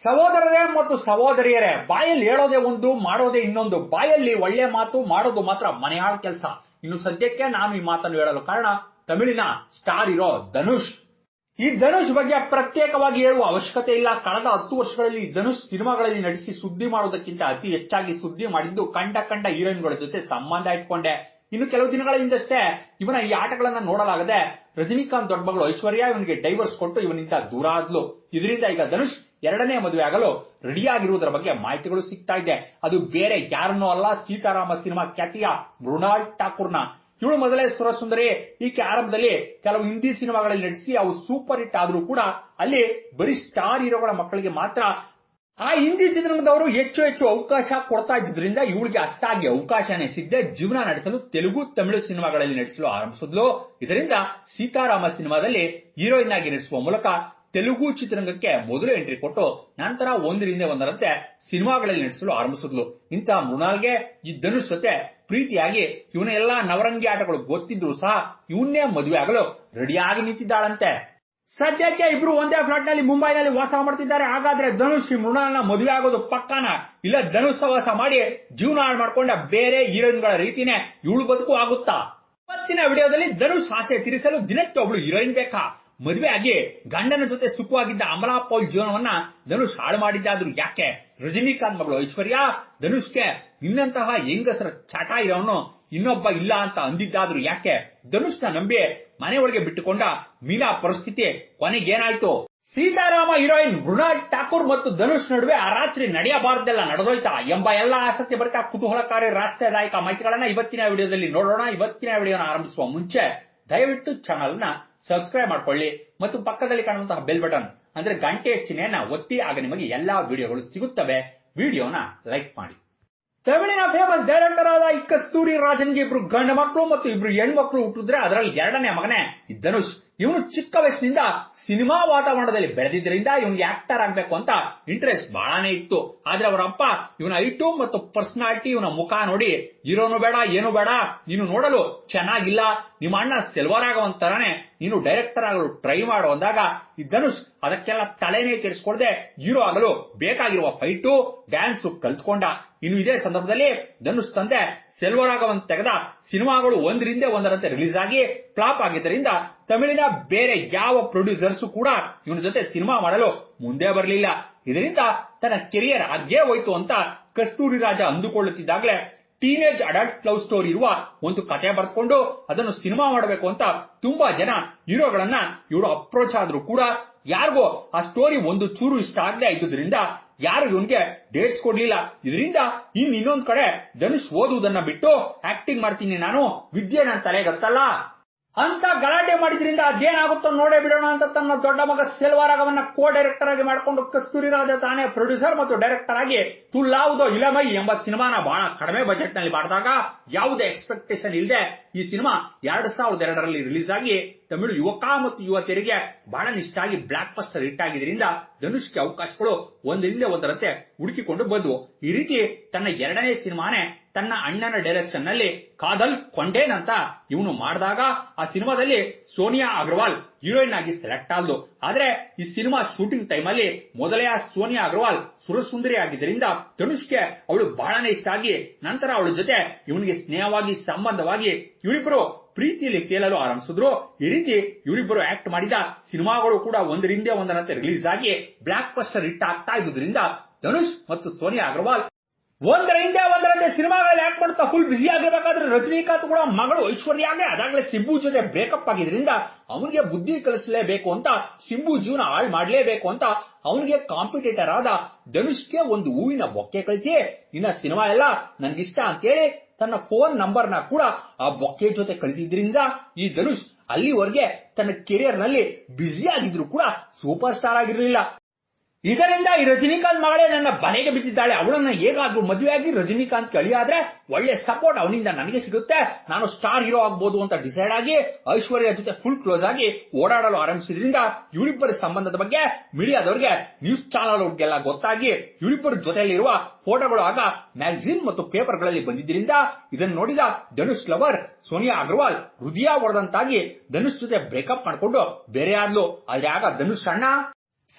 ಸಹೋದರರೇ ಮತ್ತು ಸಹೋದರಿಯರೇ, ಬಾಯಲ್ಲಿ ಹೇಳೋದೇ ಒಂದು, ಮಾಡೋದೇ ಇನ್ನೊಂದು. ಬಾಯಲ್ಲಿ ಒಳ್ಳೆ ಮಾತು, ಮಾಡೋದು ಮಾತ್ರ ಮನೆಯಾಳ ಕೆಲಸ. ಇನ್ನು ಸದ್ಯಕ್ಕೆ ನಾನು ಈ ಮಾತನ್ನು ಹೇಳಲು ಕಾರಣ ತಮಿಳಿನ ಸ್ಟಾರ್ ಹೀರೋ ಧನುಷ್. ಈ ಧನುಷ್ ಬಗ್ಗೆ ಪ್ರತ್ಯೇಕವಾಗಿ ಹೇಳುವ ಅವಶ್ಯಕತೆ ಇಲ್ಲ. ಕಳೆದ 10 ವರ್ಷಗಳಲ್ಲಿ ಧನುಷ್ ಸಿನಿಮಾಗಳಲ್ಲಿ ನಟಿಸಿ ಸುದ್ದಿ ಮಾಡುವುದಕ್ಕಿಂತ ಅತಿ ಹೆಚ್ಚಾಗಿ ಸುದ್ದಿ ಮಾಡಿದ್ದು ಕಂಡ ಹೀರೋಯಿನ್ಗಳ ಜೊತೆ ಸಂಬಂಧ ಇಟ್ಕೊಂಡೆ. ಇನ್ನು ಕೆಲವು ದಿನಗಳ ಹಿಂದಷ್ಟೇ ಇವನ ಈ ಆಟಗಳನ್ನ ನೋಡಲಾಗದೆ ರಜನಿಕಾಂತ್ ದೊಡ್ಡ ಮಗಳು ಐಶ್ವರ್ಯ ಇವನಿಗೆ ಡೈವರ್ಸ್ ಕೊಟ್ಟು ಇವನಿಂದ ದೂರ ಆದ್ಲು. ಇದರಿಂದ ಈಗ ಧನುಷ್ 2ನೇ ಮದುವೆ ಆಗಲು ರೆಡಿಯಾಗಿರುವುದರ ಬಗ್ಗೆ ಮಾಹಿತಿಗಳು ಸಿಗ್ತಾ ಇದೆ. ಅದು ಬೇರೆ ಯಾರನ್ನೂ ಅಲ್ಲ, ಸೀತಾರಾಮ ಸಿನಿಮಾ ಖ್ಯಾತಿಯ ಮೃಣಾಲ್ ಠಾಕೂರ್ನ. ಇವಳು ಮೊದಲೇ ಸುರಸುಂದರಿ. ಈಕೆ ಆರಂಭದಲ್ಲಿ ಕೆಲವು ಹಿಂದಿ ಸಿನಿಮಾಗಳಲ್ಲಿ ನಟಿಸಿ ಅವು ಸೂಪರ್ ಹಿಟ್ ಆದ್ರೂ ಕೂಡ ಅಲ್ಲಿ ಬರೀ ಸ್ಟಾರ್ ಹೀರೋಗಳ ಮಕ್ಕಳಿಗೆ ಮಾತ್ರ ಆ ಹಿಂದಿ ಚಿತ್ರರಂಗದವರು ಹೆಚ್ಚು ಅವಕಾಶ ಕೊಡ್ತಾ ಇದ್ದಿದ್ರಿಂದ ಇವಳಿಗೆ ಅಷ್ಟಾಗಿ ಅವಕಾಶನೇ ಸಿಗದೆ ಜೀವನ ನಡೆಸಲು ತೆಲುಗು ತಮಿಳು ಸಿನಿಮಾಗಳಲ್ಲಿ ನಟಿಸಲು ಆರಂಭಿಸಿದ್ಲು. ಇದರಿಂದ ಸೀತಾರಾಮ ಸಿನಿಮಾದಲ್ಲಿ ಹೀರೋಯಿನ್ ಆಗಿ ನಟಿಸುವ ಮೂಲಕ ತೆಲುಗು ಚಿತ್ರರಂಗಕ್ಕೆ ಮೊದಲು ಎಂಟ್ರಿ ಕೊಟ್ಟು ನಂತರ ಒಂದರಿಂದ ಒಂದರಂತೆ ಸಿನಿಮಾಗಳಲ್ಲಿ ನಟಿಸಲು ಆರಂಭಿಸಿದ್ಲು. ಇಂತಹ ಮೃಣಾಲ್ಗೆ ಈ ಧನುಷ್ ಜೊತೆ ಪ್ರೀತಿಯಾಗಿ ಇವನ ಎಲ್ಲಾ ನವರಂಗಿ ಆಟಗಳು ಗೊತ್ತಿದ್ರು ಸಹ ಇವನ್ನೇ ಮದುವೆ ಆಗಲು ರೆಡಿಯಾಗಿ ನಿಂತಿದ್ದಾಳಂತೆ. ಸದ್ಯಕ್ಕೆ ಇಬ್ರು ಒಂದೇ ಫ್ಲಾಟ್ ನಲ್ಲಿ ಮುಂಬೈನಲ್ಲಿ ವಾಸ ಮಾಡ್ತಿದ್ದಾರೆ. ಹಾಗಾದ್ರೆ ಧನುಷ್ ಈ ಮೃಣಾಲ್ನ ಮದುವೆ ಆಗೋದು ಪಕ್ಕಾನ, ಇಲ್ಲ ಧನುಷ್ ಸಹವಾಸ ಮಾಡಿ ಜೀವನ ಹಾಳು ಮಾಡ್ಕೊಂಡ ಬೇರೆ ಹೀರೋಯಿನ್ಗಳ ರೀತಿನೇ ಇವಳು ಬದುಕು ಆಗುತ್ತಾ? ಇವತ್ತಿನ ವಿಡಿಯೋದಲ್ಲಿ ಧನುಷ್ ಆಸೆ ತೀರಿಸಲು ದಿನಕ್ಕೆ ಒಬ್ಳು ಹೀರೋಯಿನ್ ಬೇಕಾ? ಮದುವೆ ಆಗಿ ಗಂಡನ ಜೊತೆ ಸುಖವಾಗಿದ್ದ ಅಮಲಾ ಪೌಲ್ ಜೀವನವನ್ನ ಧನುಷ್ ಹಾಳು ಮಾಡಿದ್ದಾದ್ರೂ ಯಾಕೆ? ರಜನಿಕಾಂತ್ ಮಗಳು ಐಶ್ವರ್ಯ ಧನುಷ್ಗೆ ನಿನ್ನಂತಹ ಹೆಂಗಸರ ಚಟ ಇರೋನು ಇನ್ನೊಬ್ಬ ಇಲ್ಲ ಅಂತ ಅಂದಿದ್ದಾದ್ರೂ ಯಾಕೆ? ಧನುಷ್ನ ನಂಬಿ ಮನೆ ಒಳಗೆ ಬಿಟ್ಟುಕೊಂಡ ಮೀನಾ ಪರಿಸ್ಥಿತಿ ಕೊನೆಗೇನಾಯ್ತು? ಸೀತಾರಾಮ ಹೀರೋಯಿನ್ ಮೃಣಾಲ್ ಠಾಕೂರ್ ಮತ್ತು ಧನುಷ್ ನಡುವೆ ಆ ರಾತ್ರಿ ನಡೆಯಬಾರ್ದೆಲ್ಲ ನಡೆದೋಯ್ತಾ ಎಂಬ ಎಲ್ಲಾ ಆಸಕ್ತಿ ಭರಿತ ಕುತೂಹಲಕಾರಿ ರಹಸ್ಯದಾಯಕ ಮಾಹಿತಿಗಳನ್ನ ಇವತ್ತಿನ ವಿಡಿಯೋದಲ್ಲಿ ನೋಡೋಣ. ಇವತ್ತಿನ ವಿಡಿಯೋನ ಆರಂಭಿಸುವ ಮುಂಚೆ ದಯವಿಟ್ಟು ಚಾನಲ್ ನ ಸಬ್ಸ್ಕ್ರೈಬ್ ಮಾಡ್ಕೊಳ್ಳಿ ಮತ್ತು ಪಕ್ಕದಲ್ಲಿ ಕಾಣುವಂತಹ ಬೆಲ್ ಬಟನ್ ಅಂದ್ರೆ ಗಂಟೆ ಚಿಹ್ನೆಯನ್ನ ಒತ್ತಿ, ಆಗ ನಿಮಗೆ ಎಲ್ಲಾ ವಿಡಿಯೋಗಳು ಸಿಗುತ್ತವೆ. ವಿಡಿಯೋನ ಲೈಕ್ ಮಾಡಿ. ತಮಿಳಿನ ಫೇಮಸ್ ಡೈರೆಕ್ಟರ್ ಆದ ಕಸ್ತೂರಿ ರಾಜನ್ಗೆ 2 ಗಂಡು ಮಕ್ಕಳು ಮತ್ತು 2 ಹೆಣ್ಮಕ್ಳು ಹುಟ್ಟಿದ್ರೆ ಅದರಲ್ಲಿ 2ನೇ ಮಗನೇ ಈ ಧನುಷ್. ಇವನು ಚಿಕ್ಕ ವಯಸ್ಸಿನಿಂದ ಸಿನಿಮಾ ವಾತಾವರಣದಲ್ಲಿ ಬೆಳೆದಿದ್ದರಿಂದ ಇವನಿಗೆ ಆಕ್ಟರ್ ಆಗ್ಬೇಕು ಅಂತ ಇಂಟ್ರೆಸ್ಟ್ ಬಹಳನೇ ಇತ್ತು. ಆದ್ರೆ ಅವರ ಅಪ್ಪ ಇವನ ಐಟು ಮತ್ತು ಪರ್ಸನಾಲಿಟಿ, ಇವನ ಮುಖ ನೋಡಿ ಹೀರೋನು ಬೇಡ ಏನು ಬೇಡ, ನೀನು ನೋಡಲು ಚೆನ್ನಾಗಿಲ್ಲ, ನಿಮ್ಮ ಅಣ್ಣ ಸೆಲ್ವರಾಘವನ್ ತರಾನೇ ನೀನು ಡೈರೆಕ್ಟರ್ ಆಗಲು ಟ್ರೈ ಮಾಡು ಅಂದಾಗ ಈ ಧನುಷ್ ಅದಕ್ಕೆಲ್ಲ ತಲೆನೇ ಕೆಡಿಸಿಕೊಳ್ಳದೆ ಹೀರೋ ಆಗಲು ಬೇಕಾಗಿರುವ ಫೈಟು ಡ್ಯಾನ್ಸ್ ಕಲ್ತ್ಕೊಂಡ. ಇನ್ನು ಇದೇ ಸಂದರ್ಭದಲ್ಲಿ ಧನುಷ್ ತಂದೆ ಸೆಲ್ವರಾಘವನ್ ತೆಗೆದ ಸಿನಿಮಾಗಳು ಒಂದರಿಂದ ಒಂದರಂತೆ ರಿಲೀಸ್ ಆಗಿ ಫ್ಲಾಪ್ ಆಗಿದ್ದರಿಂದ ತಮಿಳಿನ ಬೇರೆ ಯಾವ ಪ್ರೊಡ್ಯೂಸರ್ಸ್ ಕೂಡ ಇವನ ಜೊತೆ ಸಿನಿಮಾ ಮಾಡಲು ಮುಂದೆ ಬರಲಿಲ್ಲ. ಇದರಿಂದ ತನ್ನ ಕೆರಿಯರ್ ಹಾಗೇ ಹೋಯ್ತು ಅಂತ ಕಸ್ತೂರಿ ರಾಜ ಅಂದುಕೊಳ್ಳುತ್ತಿದ್ದಾಗಲೇ ಟೀನೇಜ್ ಅಡಲ್ಟ್ ಲವ್ ಸ್ಟೋರಿ ಇರುವ ಒಂದು ಕಥೆ ಬರೆದುಕೊಂಡು ಅದನ್ನು ಸಿನಿಮಾ ಮಾಡಬೇಕು ಅಂತ ತುಂಬಾ ಜನ ಹೀರೋಗಳನ್ನ ಇವರು ಅಪ್ರೋಚ್ ಆದ್ರೂ ಕೂಡ ಯಾರಿಗೂ ಆ ಸ್ಟೋರಿ ಒಂದು ಚೂರು ಇಷ್ಟ ಆಗದೆ ಇದ್ದುದರಿಂದ ಯಾರು ಇವನ್ಗೆ ಡೇಟ್ಸ್ ಕೊಡ್ಲಿಲ್ಲ. ಇದರಿಂದ ಇನ್ನೊಂದ್ ಕಡೆ ಧನುಷ್ ಓದುವುದನ್ನ ಬಿಟ್ಟು ಆಕ್ಟಿಂಗ್ ಮಾಡ್ತೀನಿ ನಾನು, ವಿದ್ಯೆ ನನ್ನ ತಲೆಗತ್ತಲ್ಲ ಅಂತ ಗಲಾಟೆ ಮಾಡಿದ್ರಿಂದ ಅದೇನಾಗುತ್ತೋ ನೋಡೇ ಬಿಡೋಣ ಅಂತ ತನ್ನ ದೊಡ್ಡ ಮಗ ಸೆಲ್ವರಾಘವನ್ನ ಕೋ ಡೈರೆಕ್ಟರ್ ಆಗಿ ಮಾಡಿಕೊಂಡು ಕಸ್ತೂರಿ ರಾಜ ತಾನೇ ಪ್ರೊಡ್ಯೂಸರ್ ಮತ್ತು ಡೈರೆಕ್ಟರ್ ಆಗಿ ತುಳ್ಳಾವುದೋ ಇಳಮೈ ಎಂಬ ಸಿನಿಮಾನ ಬಹಳ ಕಡಿಮೆ ಬಜೆಟ್ ನಲ್ಲಿ ಮಾಡಿದಾಗ ಯಾವುದೇ ಎಕ್ಸ್ಪೆಕ್ಟೇಷನ್ ಇಲ್ಲದೆ ಈ ಸಿನಿಮಾ 2002ರಲ್ಲಿ ರಿಲೀಸ್ ಆಗಿ ತಮಿಳು ಯುವಕ ಮತ್ತು ಯುವತಿಯರಿಗೆ ಬಹಳ ಇಷ್ಟ ಆಗಿ ಬ್ಲಾಕ್ ಬಸ್ಟರ್ ಹಿಟ್ ಆಗಿದ್ರಿಂದ ಧನುಷ್ಗೆ ಅವಕಾಶಗಳು ಒಂದರಿಂದ ಒಂದರಂತೆ ಹುಡುಕಿಕೊಂಡು ಬಂದವು. ಈ ರೀತಿ ತನ್ನ 2ನೇ ಸಿನಿಮಾನೇ ತನ್ನ ಅಣ್ಣನ ಡೈರೆಕ್ಷನ್ ನಲ್ಲಿ ಕಾದಲ್ ಕೊಂಡೇನ್ ಅಂತ ಇವನು ಮಾಡಿದಾಗ ಆ ಸಿನಿಮಾದಲ್ಲಿ ಸೋನಿಯಾ ಅಗ್ರವಾಲ್ ಹೀರೋಯಿನ್ ಆಗಿ ಸೆಲೆಕ್ಟ್ ಆದ್ಲು. ಆದ್ರೆ ಈ ಸಿನಿಮಾ ಶೂಟಿಂಗ್ ಟೈಮ್ ಅಲ್ಲಿ ಮೊದಲೇ ಆ ಸೋನಿಯಾ ಅಗ್ರವಾಲ್ ಸುರಸುಂದರಿ ಆಗಿದ್ದರಿಂದ ಧನುಷ್ಗೆ ಅವಳು ಬಹಳನೇ ಇಷ್ಟ ಆಗಿ ನಂತರ ಅವಳ ಜೊತೆ ಇವನಿಗೆ ಸ್ನೇಹವಾಗಿ ಸಂಬಂಧವಾಗಿ ಇವರಿಬ್ಬರು ಪ್ರೀತಿಯಲ್ಲಿ ತೇಲಲು ಆರಂಭಿಸಿದ್ರು. ಈ ರೀತಿ ಇವರಿಬ್ಬರು ಆಕ್ಟ್ ಮಾಡಿದ ಸಿನಿಮಾಗಳು ಕೂಡ ಒಂದರಿಂದ ಒಂದರಂತೆ ರಿಲೀಸ್ ಆಗಿ ಬ್ಲಾಕ್ ಬಸ್ಟರ್ ಹಿಟ್ ಆಗ್ತಾ ಇದ್ದುದರಿಂದ ಧನುಷ್ ಮತ್ತು ಸೋನಿಯಾ ಅಗ್ರವಾಲ್ ಒಂದರಿಂದ ಒಂದರಂತೆ ಸಿನಿಮಾಗಳಲ್ಲಿ ಆಕ್ಟ್ ಮಾಡ್ತಾ ಫುಲ್ ಬಿಸಿ ಆಗಿರ್ಬೇಕಾದ್ರೆ ರಜನಿಕಾಂತ್ ಕೂಡ ಮಗಳು ಐಶ್ವರ್ಯಾಗೆ ಅದಾಗಲೇ ಸಿಂಬು ಜೊತೆ ಬ್ರೇಕಪ್ ಆಗಿದ್ರಿಂದ ಅವನಿಗೆ ಬುದ್ಧಿ ಕಲಿಸಲೇಬೇಕು ಅಂತ, ಸಿಂಬು ಜೀವನ ಹಾಳು ಮಾಡಲೇಬೇಕು ಅಂತ ಅವನಿಗೆ ಕಾಂಪಿಟೇಟರ್ ಆದ ಧನುಷ್ಗೆ ಒಂದು ಹೂವಿನ ಬೊಕ್ಕೆ ಕಳಿಸಿ ಇನ್ನ ಸಿನಿಮಾ ಎಲ್ಲ ನನ್ಗಿಷ್ಟ ಅಂತೇಳಿ ತನ್ನ ಫೋನ್ ನಂಬರ್ನ ಕೂಡ ಆ ಬೊಕ್ಕೆ ಜೊತೆ ಕಳಿಸಿದ್ರಿಂದ ಈ ಧನುಷ್ ಅಲ್ಲಿವರೆಗೆ ತನ್ನ ಕೆರಿಯರ್ ನಲ್ಲಿ ಬ್ಯುಸಿ ಆಗಿದ್ರು ಕೂಡ ಸೂಪರ್ ಸ್ಟಾರ್ ಆಗಿರಲಿಲ್ಲ. ಇದರಿಂದ ಈ ರಜನಿಕಾಂತ್ ಮಗಳೇ ನನ್ನ ಬಲೆಗೆ ಬಿದ್ದಿದ್ದಾಳೆ, ಅವಳನ್ನ ಹೇಗಾದ್ರೂ ಮದುವೆಯಾಗಿ ರಜನಿಕಾಂತ್ ಅಳಿಯಾದ್ರೆ ಒಳ್ಳೆ ಸಪೋರ್ಟ್ ಅವನಿಂದ ನನಗೆ ಸಿಗುತ್ತೆ, ನಾನು ಸ್ಟಾರ್ ಹೀರೋ ಆಗ್ಬೋದು ಅಂತ ಡಿಸೈಡ್ ಆಗಿ ಐಶ್ವರ್ಯ ಜೊತೆ ಫುಲ್ ಕ್ಲೋಸ್ ಆಗಿ ಓಡಾಡಲು ಆರಂಭಿಸಿದ್ರಿಂದ ಇವರಿಬ್ಬರ ಸಂಬಂಧದ ಬಗ್ಗೆ ಮೀಡಿಯಾದವರಿಗೆ ನ್ಯೂಸ್ ಚಾನಲ್ಗಳಿಗೆಲ್ಲ ಗೊತ್ತಾಗಿ ಇವರಿಬ್ಬರ ಜೊತೆಯಲ್ಲಿರುವ ಫೋಟೋಗಳು ಆಗ ಮ್ಯಾಗಝಿನ್ ಮತ್ತು ಪೇಪರ್ಗಳಲ್ಲಿ ಬಂದಿದ್ದರಿಂದ ಇದನ್ನು ನೋಡಿದ ಧನುಷ್ ಲವರ್ ಸೋನಿಯಾ ಅಗ್ರವಾಲ್ ಹೃದಯ ಹೊಡೆದಂತಾಗಿ ಧನುಷ್ ಜೊತೆ ಬ್ರೇಕಪ್ ಮಾಡಿಕೊಂಡು ಬೇರೆ ಆದ್ಲು. ಆದ್ರೆ ಆಗ ಧನುಷ್ ಅಣ್ಣ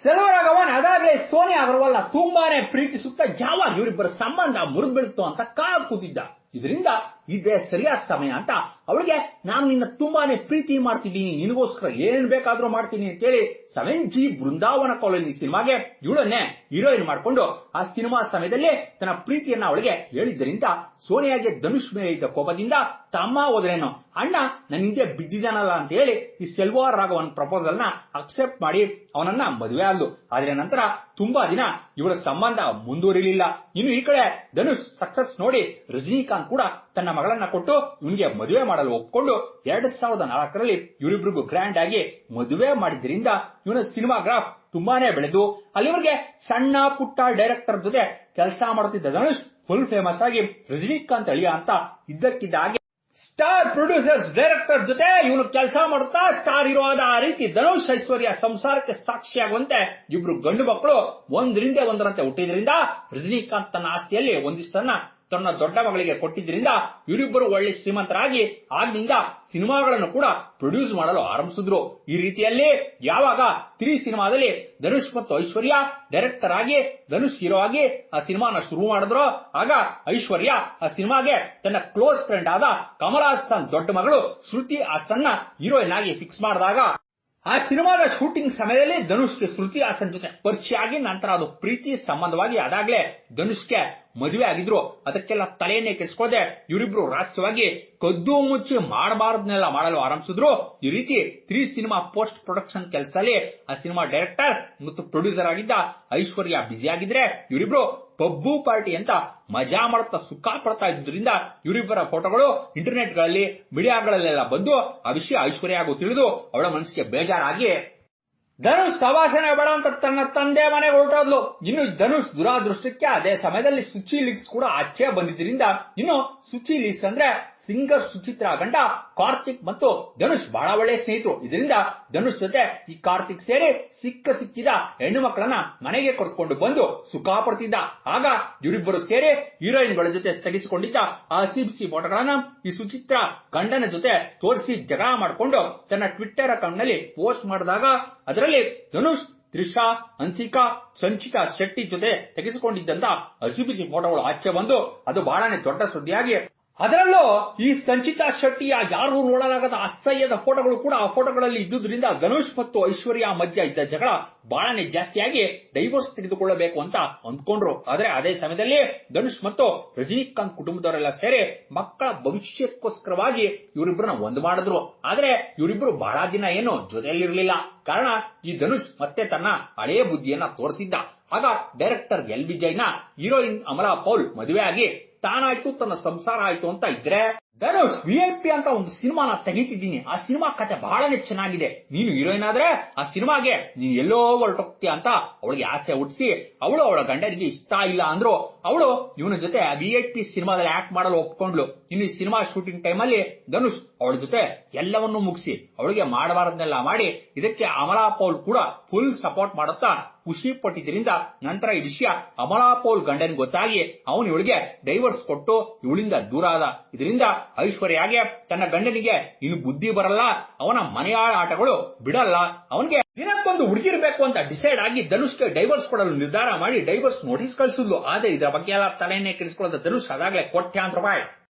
ಸೆಲ್ವರಾಘವನ್ ಅದಾಗಲೇ ಸೋನಿಯಾ ಅಗರ್ವಾಲ್ನ ತುಂಬಾನೇ ಪ್ರೀತಿಸುತ್ತಾ ಯಾವಾಗ ಇವರಿಬ್ಬರ ಸಂಬಂಧ ಮುರಿದು ಬೀಳುತ್ತೋ ಅಂತ ಕಾದು ಕೂತಿದ್ದ. ಇದರಿಂದ ಇದೇ ಸರಿಯಾದ ಸಮಯ ಅಂತ ಅವಳಿಗೆ ನಾನು ನಿನ್ನ ತುಂಬಾನೇ ಪ್ರೀತಿ ಮಾಡ್ತಿದ್ದೀನಿ, ನಿನಗೋಸ್ಕರ ಏನ್ ಬೇಕಾದ್ರೂ ಮಾಡ್ತೀನಿ ಅಂತೇಳಿ 7G ಬೃಂದಾವನ ಕಾಲೋನಿ ಸಿನಿಮಾಗೆ ಇವಳನ್ನೇ ಹೀರೋಯಿನ್ ಮಾಡ್ಕೊಂಡು ಆ ಸಿನಿಮಾ ಸಮಯದಲ್ಲಿ ತನ್ನ ಪ್ರೀತಿಯನ್ನ ಅವಳಿಗೆ ಹೇಳಿದ್ದರಿಂದ ಸೋನಿಯಾಗೆ ಧನುಷ್ ಮೇಲೆ ಇದ್ದ ಕೋಪದಿಂದ ತಮ್ಮ ಹೋದ್ರೇನು ಅಣ್ಣ ನನ್ನ ಹಿಂದೆ ಬಿದ್ದಿದ್ದಾನಲ್ಲ ಅಂತ ಹೇಳಿ ಈ ಸೆಲ್ವಾರ್ ರಾಘವನ್ ಪ್ರಪೋಸಲ್ ನ ಅಕ್ಸೆಪ್ಟ್ ಮಾಡಿ ಅವನನ್ನ ಮದುವೆ ಆದ್ಲು. ಆದ್ರೆ ನಂತರ ತುಂಬಾ ದಿನ ಇವರ ಸಂಬಂಧ ಮುಂದುವರಿಲಿಲ್ಲ. ಇನ್ನು ಈ ಕಡೆ ಧನುಷ್ ಸಕ್ಸಸ್ ನೋಡಿ ರಜನಿಕಾಂತ್ ಕೂಡ ತನ್ನ ಮಗಳನ್ನ ಕೊಟ್ಟು ಇವನಿಗೆ ಮದುವೆ ಮಾಡಲು ಒಪ್ಕೊಂಡು 2004ರಲ್ಲಿ ಇವರಿಬ್ರಿಗೂ ಗ್ರ್ಯಾಂಡ್ ಆಗಿ ಮದುವೆ ಮಾಡಿದ್ರಿಂದ ಇವನ ಸಿನಿಮಾಗ್ರಾಫ್ ತುಂಬಾನೇ ಬೆಳೆದು ಅಲ್ಲಿವರೆಗೆ ಸಣ್ಣ ಪುಟ್ಟ ಡೈರೆಕ್ಟರ್ ಜೊತೆ ಕೆಲಸ ಮಾಡುತ್ತಿದ್ದ ಧನುಷ್ ಫುಲ್ ಫೇಮಸ್ ಆಗಿ ರಜನಿಕಾಂತ್ ಅಳಿಯ ಅಂತ ಇದ್ದಕ್ಕಿದ್ದ ಹಾಗೆ ಸ್ಟಾರ್ ಪ್ರೊಡ್ಯೂಸರ್ಸ್ ಡೈರೆಕ್ಟರ್ ಜೊತೆ ಇವನು ಕೆಲಸ ಮಾಡುತ್ತಾ ಸ್ಟಾರ್ ಇರೋದ ಆ ರೀತಿ ಧನುಷ್ ಐಶ್ವರ್ಯ ಸಂಸಾರಕ್ಕೆ ಸಾಕ್ಷಿಯಾಗುವಂತೆ ಇಬ್ರು ಗಂಡು ಮಕ್ಕಳು ಒಂದರಿಂದ ಒಂದರಂತೆ ಹುಟ್ಟಿದ್ರಿಂದ ರಜನಿಕಾಂತ್ ತನ್ನ ಆಸ್ತಿಯಲ್ಲಿ ಒಂದಿಷ್ಟನ್ನ ತನ್ನ ದೊಡ್ಡ ಮಗಳಿಗೆ ಕೊಟ್ಟಿದ್ರಿಂದ ಇವರಿಬ್ಬರು ಒಳ್ಳೆ ಶ್ರೀಮಂತರಾಗಿ ಆಗ್ನಿಂದ ಸಿನಿಮಾಗಳನ್ನು ಕೂಡ ಪ್ರೊಡ್ಯೂಸ್ ಮಾಡಲು ಆರಂಭಿಸಿದ್ರು. ಈ ರೀತಿಯಲ್ಲಿ ಯಾವಾಗ 3 ಸಿನಿಮಾದಲ್ಲಿ ಧನುಷ್ ಮತ್ತು ಐಶ್ವರ್ಯ ಡೈರೆಕ್ಟರ್ ಆಗಿ ಧನುಷ್ ಹೀರೋ ಆಗಿ ಆ ಸಿನಿಮಾನ ಶುರು ಮಾಡಿದ್ರು, ಆಗ ಐಶ್ವರ್ಯ ಆ ಸಿನಿಮಾಗೆ ತನ್ನ ಕ್ಲೋಸ್ ಫ್ರೆಂಡ್ ಆದ ಕಮಲ್ ಹಾಸನ್ ದೊಡ್ಡ ಮಗಳು ಶ್ರುತಿ ಹಾಸನ್ನ ಹೀರೋಯಿನ್ ಆಗಿ ಫಿಕ್ಸ್ ಮಾಡಿದಾಗ ಆ ಸಿನಿಮಾದ ಶೂಟಿಂಗ್ ಸಮಯದಲ್ಲಿ ಧನುಷ್ಗೆ ಶ್ರುತಿ ಹಾಸನ್ ಜೊತೆ ಪರಿಚಯ ಆಗಿ ನಂತರ ಅದು ಪ್ರೀತಿ ಸಂಬಂಧವಾಗಿ ಅದಾಗ್ಲೇ ಧನುಷ್ಗೆ ಮದುವೆ ಆಗಿದ್ರು. ಅದಕ್ಕೆಲ್ಲ ತಲೆಯನ್ನೇ ಕೆಡಿಸ್ಕೊಳ್ಳದೆ ಇವರಿಬ್ರು ರಹಸ್ಯವಾಗಿ ಕದ್ದು ಮುಚ್ಚಿ ಮಾಡಬಾರದನ್ನೆಲ್ಲ ಮಾಡಲು ಆರಂಭಿಸಿದ್ರು. ಈ ರೀತಿ 3 ಸಿನಿಮಾ ಪೋಸ್ಟ್ ಪ್ರೊಡಕ್ಷನ್ ಕೆಲಸದಲ್ಲಿ ಆ ಸಿನಿಮಾ ಡೈರೆಕ್ಟರ್ ಮತ್ತು ಪ್ರೊಡ್ಯೂಸರ್ ಆಗಿದ್ದ ಐಶ್ವರ್ಯ ಬ್ಯುಸಿ ಆಗಿದ್ರೆ ಇವರಿಬ್ರು ಪಬ್ಬು ಪಾರ್ಟಿ ಅಂತ ಮಜಾ ಮಾಡುತ್ತಾ ಸುಖ ಪಡ್ತಾ ಇದ್ರಿಂದ ಇವರಿಬ್ಬರ ಫೋಟೋಗಳು ಇಂಟರ್ನೆಟ್ ಗಳಲ್ಲಿ ಮೀಡಿಯಾಗಳಲ್ಲೆಲ್ಲ ಬಂದು ಆ ವಿಷಯ ಐಶ್ವರ್ಯ ಹಾಗೂ ತಿಳಿದು ಅವಳ ಮನಸ್ಸಿಗೆ ಬೇಜಾರಾಗಿ ಧನುಷ್ ಸವಾಸನೆ ಬೇಡ ಅಂತ ತನ್ನ ತಂದೆ ಮನೆಗೆ ಹೊರಟೋದ್ಲು. ಇನ್ನು ಧನುಷ್ ದುರಾದೃಷ್ಟಕ್ಕೆ ಅದೇ ಸಮಯದಲ್ಲಿ ಸುಚಿ ಲೀಕ್ಸ್ ಕೂಡ ಆಚೆ ಬಂದಿದ್ದರಿಂದ ಇನ್ನು ಸುಚಿ ಲೀಕ್ಸ್ ಅಂದ್ರೆ ಸಿಂಗರ್ ಸುಚಿತ್ರಾ ಗಂಡ ಕಾರ್ತಿಕ್ ಮತ್ತು ಧನುಷ್ ಬಹಳ ಒಳ್ಳೆ ಸ್ನೇಹಿತರು. ಇದರಿಂದ ಧನುಷ್ ಜೊತೆ ಈ ಕಾರ್ತಿಕ್ ಸೇರಿ ಸಿಕ್ಕಿದ ಹೆಣ್ಣು ಮಕ್ಕಳನ್ನ ಮನೆಗೆ ಕರೆದುಕೊಂಡು ಬಂದು ಸುಖ ಪಡ್ತಿದ್ದ. ಆಗ ಇವರಿಬ್ಬರು ಸೇರಿ ಹೀರೋಯಿನ್ಗಳ ಜೊತೆ ತೆಗೆಸಿಕೊಂಡಿದ್ದ ಆ ಸಿಬಿಸಿ ಫೋಟೋಗಳನ್ನ ಈ ಸುಚಿತ್ರಾ ಗಂಡನ ಜೊತೆ ತೋರಿಸಿ ಜಗಳ ಮಾಡಿಕೊಂಡು ತನ್ನ ಟ್ವಿಟ್ಟರ್ ಅಕೌಂಟ್ ನಲ್ಲಿ ಪೋಸ್ಟ್ ಮಾಡಿದಾಗ ಅದರಲ್ಲಿ ಧನುಷ್ ತ್ರಿಷಾ, ಹನ್ಸಿಕಾ, ಸಂಚಿತಾ ಶೆಟ್ಟಿ ಜೊತೆ ತೆಗೆಸಿಕೊಂಡಿದ್ದಂತ ಹಸಿಬಿಸಿ ಫೋಟೋಗಳು ಆಚೆ ಬಂದು ಅದು ಬಹಳನೇ ದೊಡ್ಡ ಸುದ್ದಿಯಾಗಿ ಅದರಲ್ಲೂ ಈ ಸಂಚಿತಾ ಶೆಟ್ಟಿಯ ಯಾರು ನೋಡಲಾಗದ ಅಸಹ್ಯದ ಫೋಟೋಗಳು ಕೂಡ ಆ ಫೋಟೋಗಳಲ್ಲಿ ಇದ್ದುದರಿಂದ ಧನುಷ್ ಮತ್ತು ಐಶ್ವರ್ಯ ಮಧ್ಯ ಇದ್ದ ಜಗಳ ಬಹಳನೇ ಜಾಸ್ತಿಯಾಗಿ ಡೈವೋರ್ಸ್ ತೆಗೆದುಕೊಳ್ಳಬೇಕು ಅಂತ ಅಂದ್ಕೊಂಡ್ರು. ಆದ್ರೆ ಅದೇ ಸಮಯದಲ್ಲಿ ಧನುಷ್ ಮತ್ತು ರಜನಿಕಾಂತ್ ಕುಟುಂಬದವರೆಲ್ಲ ಸೇರಿ ಮಕ್ಕಳ ಭವಿಷ್ಯಕ್ಕೋಸ್ಕರವಾಗಿ ಇವರಿಬ್ಬರನ್ನ ಒಂದು ಮಾಡಿದ್ರು. ಆದ್ರೆ ಇವರಿಬ್ಬರು ಬಹಳ ದಿನ ಏನು ಜೊತೆಯಲ್ಲಿರಲಿಲ್ಲ. ಕಾರಣ ಈ ಧನುಷ್ ಮತ್ತೆ ತನ್ನ ಹಳೆಯ ಬುದ್ಧಿಯನ್ನ ತೋರಿಸಿದ್ದ. ಆಗ director L ವಿಜಯ್ನ heroine Amala Paul ಮದುವೆ ಆಗಿ ತಾನಾಯ್ತು ತನ್ನ ಸಂಸಾರ ಆಯ್ತು ಅಂತ ಇದ್ರೆ ಧನುಷ್ VIP ಅಂತ ಒಂದು ಸಿನಿಮಾನ ತೆಗಿತಿದ್ದೀನಿ, ಆ ಸಿನಿಮಾ ಕತೆ ಬಹಳನೇ ಚೆನ್ನಾಗಿದೆ, ನೀನು ಹೀರೋಯಿನ್ ಆದ್ರೆ ಆ ಸಿನಿಮಾಗೆ ನೀನು ಎಲ್ಲೋ ಹೊರಟೋಗ್ತೀಯ ಅಂತ ಅವಳಿಗೆ ಆಸೆ ಹುಟ್ಟಿಸಿ ಅವಳು ಅವಳ ಗಂಡನಿಗೆ ಇಷ್ಟ ಇಲ್ಲ ಅಂದ್ರು ಅವಳು ಇವನ ಜೊತೆ VIP ಸಿನಿಮಾದಲ್ಲಿ ಆಕ್ಟ್ ಮಾಡಲು ಒಪ್ಕೊಂಡ್ಲು. ಇನ್ನು ಈ ಸಿನಿಮಾ ಶೂಟಿಂಗ್ ಟೈಮಲ್ಲಿ ಧನುಷ್ ಅವಳ ಜೊತೆ ಎಲ್ಲವನ್ನೂ ಮುಗಿಸಿ ಅವಳಿಗೆ ಮಾಡಬಾರದನ್ನೆಲ್ಲ ಮಾಡಿ ಇದಕ್ಕೆ ಅಮಲಾ ಪೌಲ್ ಕೂಡ ಫುಲ್ ಸಪೋರ್ಟ್ ಮಾಡುತ್ತಾ ಖುಷಿ ಪಟ್ಟಿದ್ರಿಂದ ನಂತರ ಈ ವಿಷಯ ಅಮಲಾ ಪೌಲ್ ಗಂಡನಿಗೆ ಗೊತ್ತಾಗಿ ಅವನು ಇವಳಿಗೆ ಡೈವರ್ಸ್ ಕೊಟ್ಟು ಇವಳಿಂದ ದೂರ ಆದ. ಇದರಿಂದ ಐಶ್ವರ್ಯಾಗೆ ತನ್ನ ಗಂಡನಿಗೆ ಇನ್ನು ಬುದ್ಧಿ ಬರಲ್ಲ, ಅವನ ಮನೆಯ ಆಟಗಳು ಬಿಡಲ್ಲ, ಅವನಿಗೆ ದಿನಕ್ಕೊಂದು ಹುಡುಗಿರ್ಬೇಕು ಅಂತ ಡಿಸೈಡ್ ಆಗಿ ಧನುಷ್ಗೆ ಡೈವರ್ಸ್ ಕೊಡಲು ನಿರ್ಧಾರ ಮಾಡಿ ಡೈವರ್ಸ್ ನೋಟಿಸ್ ಕಳಿಸಿದ್ಲು. ಆದ್ರೆ ಇದರ ಬಗ್ಗೆ ಎಲ್ಲ ತಲೆಯನ್ನೇ ಕೆಡಿಸಿಕೊಳ್ಳದ ಧನುಷ್ ಅದಾಗಲೇ ಕೋಟ್ಯಾಂತರ ರೂಪಾಯಿ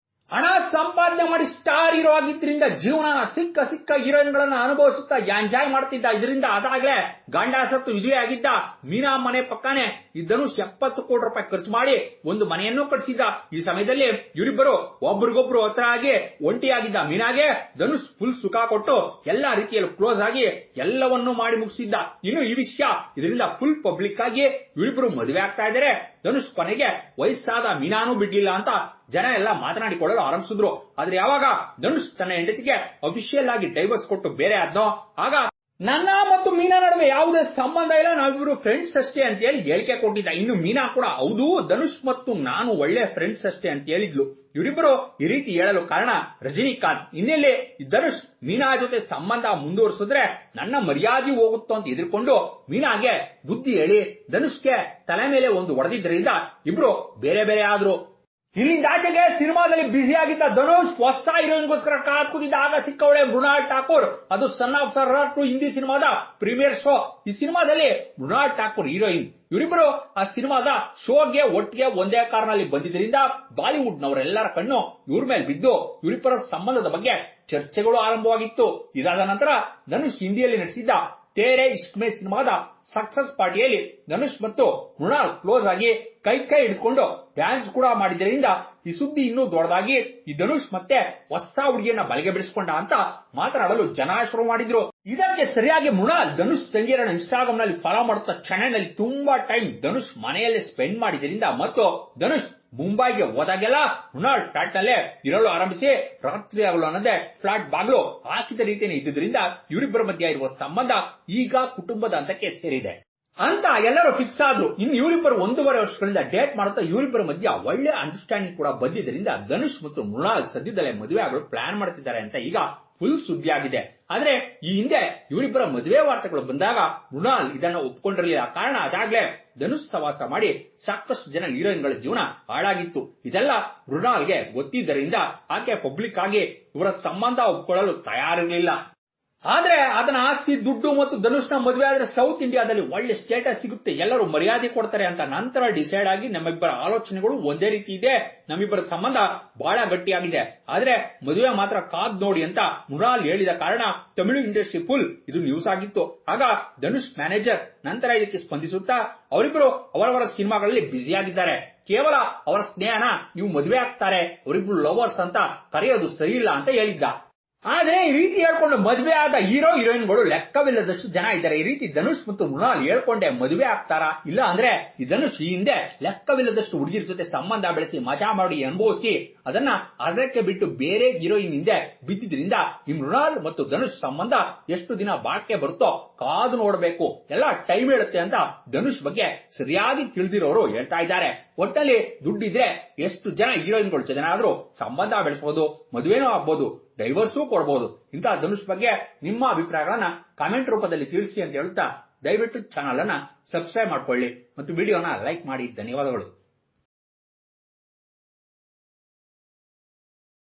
ಹಣ ಸಂಪಾದನೆ ಮಾಡಿ ಸ್ಟಾರ್ ಹೀರೋ ಆಗಿದ್ರಿಂದ ಜೀವನ ಸಿಕ್ಕ ಹೀರೋಯಿನ್ಗಳನ್ನ ಅನುಭವಿಸುತ್ತಾ ಎಂಜಾಯ್ ಮಾಡ್ತಿದ್ದ. ಇದರಿಂದ ಅದಾಗ್ಲೇ ಗಂಡ ಸತ್ತು ವಿಧವೆ ಆಗಿದ್ದ ಮೀನಾ ಮನೆ ಪಕ್ಕನೆ ಈ ಧನುಷ್ 70 ಕೋಟಿ ರೂಪಾಯಿ ಖರ್ಚು ಮಾಡಿ ಒಂದು ಮನೆಯನ್ನು ಕಟ್ಟಿಸಿದ್ದ. ಈ ಸಮಯದಲ್ಲಿ ಇವರಿಬ್ಬರು ಒಬ್ರಿಗೊಬ್ರು ಹತ್ರ ಆಗಿ ಒಂಟಿಯಾಗಿದ್ದ ಮೀನಾಗೆ ಧನುಷ್ ಫುಲ್ ಸುಖ ಕೊಟ್ಟು ಎಲ್ಲಾ ರೀತಿಯಲ್ಲೂ ಕ್ಲೋಸ್ ಆಗಿ ಎಲ್ಲವನ್ನೂ ಮಾಡಿ ಮುಗಿಸಿದ್ದ. ಇನ್ನು ಈ ವಿಷಯ ಇದರಿಂದ ಫುಲ್ ಪಬ್ಲಿಕ್ ಆಗಿ ಇವರಿಬ್ಬರು ಮದುವೆ ಆಗ್ತಾ ಇದ್ದಾರೆ. ಧನುಷ್ ಕೊನೆಗೆ ವಯಸ್ಸಾದ ಮೀನಾನೂ ಬಿಡ್ಲಿಲ್ಲ ಅಂತ ಜನ ಎಲ್ಲ ಮಾತನಾಡಿಕೊಳ್ಳಲು ಆರಂಭಿಸಿದ್ರು. ಆದ್ರೆ ಯಾವಾಗ ಧನುಷ್ ತನ್ನ ಹೆಂಡತಿಗೆ ಅಫಿಷಿಯಲ್ ಆಗಿ ಡೈವರ್ಸ್ ಕೊಟ್ಟು ಬೇರೆ ಆದ್ನೋ ಆಗ ನನ್ನ ಮತ್ತು ಮೀನಾ ನಡುವೆ ಯಾವುದೇ ಸಂಬಂಧ ಇಲ್ಲ, ನಾವಿಬ್ರು ಫ್ರೆಂಡ್ಸ್ ಅಷ್ಟೇ ಅಂತ ಹೇಳಿ ಹೇಳಿಕೆ ಕೊಟ್ಟಿದ್ದ. ಇನ್ನು ಮೀನಾ ಕೂಡ ಹೌದು ಧನುಷ್ ಮತ್ತು ನಾನು ಒಳ್ಳೆ ಫ್ರೆಂಡ್ಸ್ ಅಷ್ಟೇ ಅಂತ ಹೇಳಿದ್ಲು. ಇವರಿಬ್ಬರು ಈ ರೀತಿ ಹೇಳಲು ಕಾರಣ ರಜನಿಕಾಂತ್ ಇನ್ನೆಲ್ಲಿ ಧನುಷ್ ಮೀನಾ ಜೊತೆ ಸಂಬಂಧ ಮುಂದುವರಿಸಿದ್ರೆ ನನ್ನ ಮರ್ಯಾದೆ ಹೋಗುತ್ತೋ ಅಂತ ಎದುರ್ಕೊಂಡು ಮೀನಾಗೆ ಬುದ್ಧಿ ಹೇಳಿ ಧನುಷ್ಗೆ ತಲೆ ಮೇಲೆ ಒಂದು ಹೊಡೆದಿದ್ದರಿಂದ ಇಬ್ರು ಬೇರೆ ಬೇರೆ ಆದ್ರು. ಇಲ್ಲಿಂದ ಆಚೆಗೆ ಸಿನಿಮಾದಲ್ಲಿ ಬ್ಯುಸಿ ಆಗಿದ್ದ ಧನುಷ್ ಹೊಸ ಹೀರೋಯಿನ್ಗೋಸ್ಕರ ಕಾದ್ ಕೂತಿದ್ದ. ಆಗ ಸಿಕ್ಕವಳೆ ಮೃಣಾಲ್ ಠಾಕೂರ್. ಅದು ಸನ್ ಆಫ್ ಸರ್ದಾರ್ 2 ಹಿಂದಿ ಸಿನಿಮಾದ ಪ್ರೀಮಿಯರ್ ಶೋ. ಈ ಸಿನಿಮಾದಲ್ಲಿ ಮೃಣಾಲ್ ಠಾಕೂರ್ ಹೀರೋಯಿನ್. ಇವರಿಬ್ಬರು ಆ ಸಿನಿಮಾದ ಶೋಗೆ ಒಟ್ಟಿಗೆ ಒಂದೇ ಕಾರ್ನಲ್ಲಿ ಬಂದಿದ್ದರಿಂದ ಬಾಲಿವುಡ್ ನವರೆಲ್ಲರ ಕಣ್ಣು ಇವ್ರ ಮೇಲೆ ಬಿದ್ದು ಇವರಿಬ್ಬರ ಸಂಬಂಧದ ಬಗ್ಗೆ ಚರ್ಚೆಗಳು ಆರಂಭವಾಗಿತ್ತು. ಇದಾದ ನಂತರ ಧನುಷ್ ಹಿಂದಿಯಲ್ಲಿ ನಡೆಸಿದ್ದ ತೇರೆ ಇಶ್ಕ್ ಮೇ ಸಿನಿಮಾದ ಸಕ್ಸಸ್ ಪಾರ್ಟಿಯಲ್ಲಿ ಧನುಷ್ ಮತ್ತು ಮೃಣಾಲ್ ಕ್ಲೋಸ್ ಆಗಿ ಕೈ ಹಿಡಿದುಕೊಂಡು ಡ್ಯಾನ್ಸ್ ಕೂಡ ಮಾಡಿದ್ದರಿಂದ ಈ ಸುದ್ದಿ ಇನ್ನೂ ದೊಡ್ಡದಾಗಿ ಈ ಧನುಷ್ ಮತ್ತೆ ಹೊಸ ಹುಡುಗಿಯನ್ನ ಬಲೆಗೆ ಬಿಡಿಸಿಕೊಂಡ ಅಂತ ಮಾತನಾಡಲು ಜನ ಶುರು ಮಾಡಿದ್ರು. ಇದಕ್ಕೆ ಸರಿಯಾಗಿ ಮೃಣಾಲ್ ಧನುಷ್ ತಂಗಿಯರನ್ನ ಇನ್ಸ್ಟಾಗ್ರಾಮ್ ನಲ್ಲಿ ಫಾಲೋ ಮಾಡುತ್ತಾ ಚೆನ್ನೈನಲ್ಲಿ ತುಂಬಾ ಟೈಮ್ ಧನುಷ್ ಮನೆಯಲ್ಲೇ ಸ್ಪೆಂಡ್ ಮಾಡಿದ್ರಿಂದ ಮತ್ತು ಧನುಷ್ ಮುಂಬೈಗೆ ಹೋದಾಗೆಲ್ಲ ಮೃಣಾಲ್ ಫ್ಲಾಟ್ ನಲ್ಲೇ ಇರಲು ಆರಂಭಿಸಿ ರಾತ್ರಿ ಆಗಲು ಅನ್ನದೇ ಫ್ಲಾಟ್ ಬಾಗ್ಲು ಹಾಕಿದ ರೀತಿಯಲ್ಲಿ ಇದ್ದುದರಿಂದ ಇವರಿಬ್ಬರ ಮಧ್ಯೆ ಇರುವ ಸಂಬಂಧ ಈಗ ಕುಟುಂಬದ ಹಂತಕ್ಕೆ ಸೇರಿದೆ ಅಂತ ಎಲ್ಲರೂ ಫಿಕ್ಸ್ ಆದ್ರು. ಇನ್ನು ಇವರಿಬ್ಬರು 1.5 ವರ್ಷಗಳಿಂದ ಡೇಟ್ ಮಾಡುತ್ತಾ ಇವರಿಬ್ಬರ ಮಧ್ಯೆ ಒಳ್ಳೆ ಅಂಡರ್ಸ್ಟ್ಯಾಂಡಿಂಗ್ ಕೂಡ ಬಂದಿದ್ದರಿಂದ ಧನುಷ್ ಮತ್ತು ಮೃಣಾಲ್ ಸದ್ಯದಲ್ಲೇ ಮದುವೆ ಆಗಲು ಪ್ಲಾನ್ ಮಾಡುತ್ತಿದ್ದಾರೆ ಅಂತ ಈಗ ಫುಲ್ ಸುದ್ದಿ ಆಗಿದೆ. ಆದ್ರೆ ಈ ಹಿಂದೆ ಇವರಿಬ್ಬರ ಮದುವೆ ವಾರ್ತೆಗಳು ಬಂದಾಗ ಮೃಣಾಲ್ ಇದನ್ನು ಒಪ್ಕೊಂಡಿರಲಿಲ್ಲ. ಕಾರಣ ಅದಾಗ್ಲೇ ಧನುಷ್ ಸವಾಸ ಮಾಡಿ ಸಾಕಷ್ಟು ಜನ ಹೀರೋಯಿನ್ಗಳ ಜೀವನ ಹಾಳಾಗಿತ್ತು. ಇದೆಲ್ಲ ಮೃಣಾಲ್ಗೆ ಗೊತ್ತಿದ್ದರಿಂದ ಆಕೆ ಪಬ್ಲಿಕ್ ಆಗಿ ಇವರ ಸಂಬಂಧ ಒಪ್ಕೊಳ್ಳಲು ತಯಾರಿರಲಿಲ್ಲ. ಆದ್ರೆ ಅದನ್ನ ಆಸ್ತಿ ದುಡ್ಡು ಮತ್ತು ಧನುಷ್ನ ಮದುವೆ ಆದ್ರೆ ಸೌತ್ ಇಂಡಿಯಾದಲ್ಲಿ ಒಳ್ಳೆ ಸ್ಟೇಟಸ್ ಸಿಗುತ್ತೆ, ಎಲ್ಲರೂ ಮರ್ಯಾದೆ ಕೊಡ್ತಾರೆ ಅಂತ ನಂತರ ಡಿಸೈಡ್ ಆಗಿ ನಮ್ಮಿಬ್ಬರ ಆಲೋಚನೆಗಳು ಒಂದೇ ರೀತಿ ಇದೆ, ನಮ್ಮಿಬ್ಬರ ಸಂಬಂಧ ಬಹಳ ಗಟ್ಟಿಯಾಗಿದೆ. ಆದ್ರೆ ಮದುವೆ ಮಾತ್ರ ಕಾದ್ ನೋಡಿ ಅಂತ ಮೃಣಾಲ್ ಹೇಳಿದ ಕಾರಣ ತಮಿಳು ಇಂಡಸ್ಟ್ರಿ ಫುಲ್ ಇದು ನ್ಯೂಸ್ ಆಗಿತ್ತು. ಆಗ ಧನುಷ್ ಮ್ಯಾನೇಜರ್ ನಂತರ ಇದಕ್ಕೆ ಸ್ಪಂದಿಸುತ್ತಾ ಅವರಿಬ್ಬರು ಅವರವರ ಸಿನಿಮಾಗಳಲ್ಲಿ ಬ್ಯುಸಿ ಆಗಿದ್ದಾರೆ, ಕೇವಲ ಅವರ ಸ್ನೇಹನ ನೀವು ಮದುವೆ ಆಗ್ತಾರೆ, ಅವರಿಬ್ರು ಲವರ್ಸ್ ಅಂತ ಕರೆಯೋದು ಸರಿ ಇಲ್ಲ ಅಂತ ಹೇಳಿದ್ದ. ಆದ್ರೆ ಈ ರೀತಿ ಹೇಳ್ಕೊಂಡು ಮದುವೆ ಆದ ಹೀರೋಯಿನ್ಗಳು ಲೆಕ್ಕವಿಲ್ಲದಷ್ಟು ಜನ ಇದ್ದಾರೆ. ಈ ರೀತಿ ಧನುಷ್ ಮತ್ತು ಮೃಣಾಲ್ ಹೇಳ್ಕೊಂಡೆ ಮದುವೆ ಆಗ್ತಾರಾ? ಇಲ್ಲ ಅಂದ್ರೆ ಈ ಧನುಷ್ ಈ ಹಿಂದೆ ಲೆಕ್ಕವಿಲ್ಲದಷ್ಟು ಹುಡುಗಿರ ಜೊತೆ ಸಂಬಂಧ ಬೆಳೆಸಿ ಮಜಾ ಮಾಡಿ ಅನುಭವಿಸಿ ಅದನ್ನ ಅದಕ್ಕೆ ಬಿಟ್ಟು ಬೇರೆ ಹೀರೋಯಿನ್ ಹಿಂದೆ ಬಿದ್ದಿದ್ರಿಂದ ಈ ಮೃಣಾಲ್ ಮತ್ತು ಧನುಷ್ ಸಂಬಂಧ ಎಷ್ಟು ದಿನ ಬಾಳ್ಕೆ ಬರುತ್ತೋ ಕಾದು ನೋಡಬೇಕು, ಎಲ್ಲ ಟೈಮ್ ಹೇಳುತ್ತೆ ಅಂತ ಧನುಷ್ ಬಗ್ಗೆ ಸರಿಯಾಗಿ ತಿಳಿದಿರೋರು ಹೇಳ್ತಾ ಇದ್ದಾರೆ. ಒಟ್ಟಲ್ಲಿ ದುಡ್ಡಿದ್ರೆ ಎಷ್ಟು ಜನ ಹೀರೋಯಿನ್ಗಳು ಜೊತೆನಾದ್ರೂ ಸಂಬಂಧ ಬೆಳೆಸಬಹುದು, ಮದುವೆನೂ ಆಗ್ಬಹುದು, ಡೈವರ್ಸೂ ಕೊಡಬಹುದು. ಇಂತಹ ಧನುಷ್ ಬಗ್ಗೆ ನಿಮ್ಮ ಅಭಿಪ್ರಾಯಗಳನ್ನ ಕಾಮೆಂಟ್ ರೂಪದಲ್ಲಿ ತಿಳಿಸಿ ಅಂತ ಹೇಳುತ್ತಾ ದಯವಿಟ್ಟು ಚಾನಲ್ ಅನ್ನ ಸಬ್ಸ್ಕ್ರೈಬ್ ಮಾಡ್ಕೊಳ್ಳಿ ಮತ್ತು ವಿಡಿಯೋನ ಲೈಕ್ ಮಾಡಿ. ಧನ್ಯವಾದಗಳು.